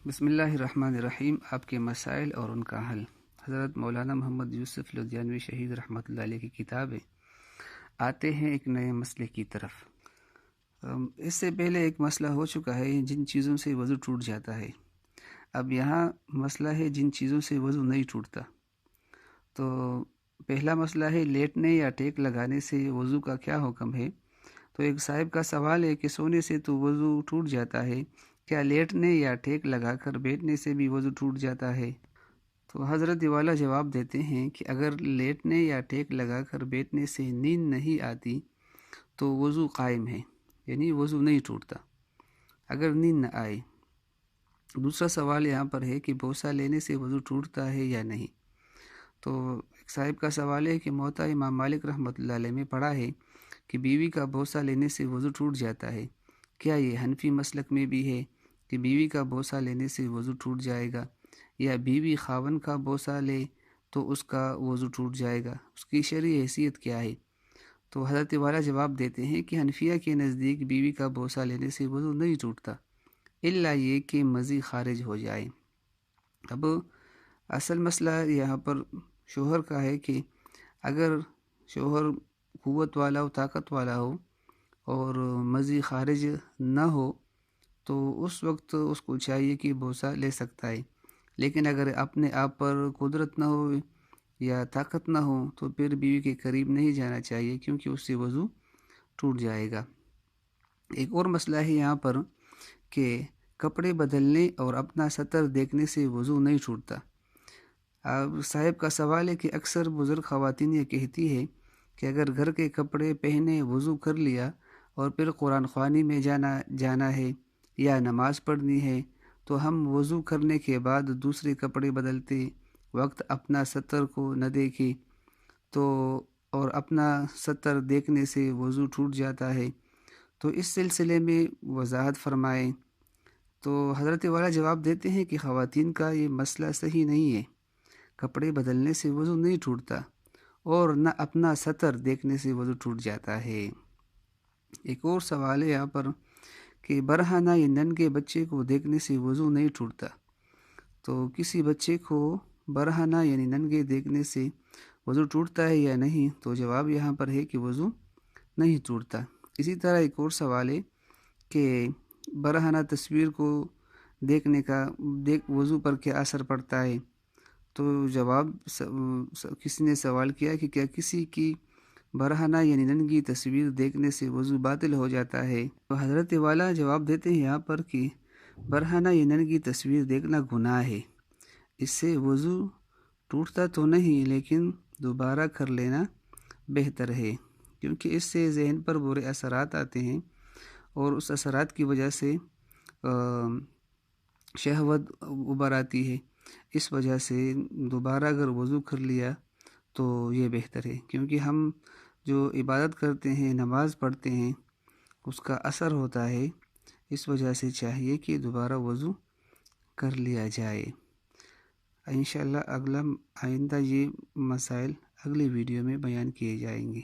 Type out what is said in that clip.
بسم اللہ الرحمن الرحیم۔ آپ کے مسائل اور ان کا حل، حضرت مولانا محمد یوسف لدھیانوی شہید رحمۃ اللہ علیہ کی کتاب ہے۔ آتے ہیں ایک نئے مسئلے کی طرف۔ اس سے پہلے ایک مسئلہ ہو چکا ہے جن چیزوں سے وضو ٹوٹ جاتا ہے۔ اب یہاں مسئلہ ہے جن چیزوں سے وضو نہیں ٹوٹتا۔ تو پہلا مسئلہ ہے لیٹنے یا ٹیک لگانے سے وضو کا کیا حکم ہے۔ تو ایک صاحب کا سوال ہے کہ سونے سے تو وضو ٹوٹ جاتا ہے، کیا لیٹنے یا ٹیک لگا کر بیٹھنے سے بھی وضو ٹوٹ جاتا ہے؟ تو حضرت والا جواب دیتے ہیں کہ اگر لیٹنے یا ٹیک لگا کر بیٹھنے سے نیند نہیں آتی تو وضو قائم ہے، یعنی وضو نہیں ٹوٹتا اگر نیند نہ آئے۔ دوسرا سوال یہاں پر ہے کہ بوسہ لینے سے وضو ٹوٹتا ہے یا نہیں۔ تو ایک صاحب کا سوال ہے کہ موطا امام مالک رحمۃ اللہ علیہ میں پڑھا ہے کہ بیوی کا بوسہ لینے سے وضو ٹوٹ جاتا ہے، کیا یہ حنفی مسلک میں بھی ہے کہ بیوی کا بوسہ لینے سے وضو ٹوٹ جائے گا، یا بیوی خاوند کا بوسہ لے تو اس کا وضو ٹوٹ جائے گا، اس کی شرعی حیثیت کیا ہے؟ تو حضرت والا جواب دیتے ہیں کہ حنفیہ کے نزدیک بیوی کا بوسہ لینے سے وضو نہیں ٹوٹتا الا یہ کہ مزی خارج ہو جائے۔ اب اصل مسئلہ یہاں پر شوہر کا ہے کہ اگر شوہر قوت والا ہو، طاقت والا ہو اور مزی خارج نہ ہو تو اس وقت اس کو چاہیے کہ بوسہ لے سکتا ہے، لیکن اگر اپنے آپ پر قدرت نہ ہو یا طاقت نہ ہو تو پھر بیوی کے قریب نہیں جانا چاہیے، کیونکہ اس سے وضو ٹوٹ جائے گا۔ ایک اور مسئلہ ہے یہاں پر کہ کپڑے بدلنے اور اپنا سطر دیکھنے سے وضو نہیں ٹوٹتا۔ اب صاحب کا سوال ہے کہ اکثر بزرگ خواتین یہ کہتی ہے کہ اگر گھر کے کپڑے پہنے وضو کر لیا اور پھر قرآن خوانی میں جانا ہے یا نماز پڑھنی ہے تو ہم وضو کرنے کے بعد دوسرے کپڑے بدلتے وقت اپنا سطر کو نہ دیکھیں تو اور اپنا سطر دیکھنے سے وضو ٹوٹ جاتا ہے، تو اس سلسلے میں وضاحت فرمائیں۔ تو حضرت والا جواب دیتے ہیں کہ خواتین کا یہ مسئلہ صحیح نہیں ہے، کپڑے بدلنے سے وضو نہیں ٹوٹتا اور نہ اپنا سطر دیکھنے سے وضو ٹوٹ جاتا ہے۔ ایک اور سوال ہے یہاں پر کہ برہنہ یا ننگے بچے کو دیکھنے سے وضو نہیں ٹوٹتا۔ تو کسی بچے کو برہنہ یعنی ننگے دیکھنے سے وضو ٹوٹتا ہے یا نہیں؟ تو جواب یہاں پر ہے کہ وضو نہیں ٹوٹتا۔ اسی طرح ایک اور سوال ہے کہ برہنہ تصویر کو دیکھنے کا وضو پر کیا اثر پڑتا ہے؟ تو جواب کسی نے سوال کیا کہ کیا کسی کی برہنہ یعنی ننگی تصویر دیکھنے سے وضو باطل ہو جاتا ہے؟ تو حضرت والا جواب دیتے ہیں یہاں پر کہ برہنہ یا ننگی تصویر دیکھنا گناہ ہے، اس سے وضو ٹوٹتا تو نہیں لیکن دوبارہ کر لینا بہتر ہے، کیونکہ اس سے ذہن پر برے اثرات آتے ہیں اور اس اثرات کی وجہ سے شہوت ابھر آتی ہے۔ اس وجہ سے دوبارہ اگر وضو کر لیا تو یہ بہتر ہے، کیونکہ ہم جو عبادت کرتے ہیں، نماز پڑھتے ہیں، اس کا اثر ہوتا ہے، اس وجہ سے چاہیے کہ دوبارہ وضو کر لیا جائے۔ انشاءاللہ آئندہ یہ مسائل اگلی ویڈیو میں بیان کیے جائیں گے۔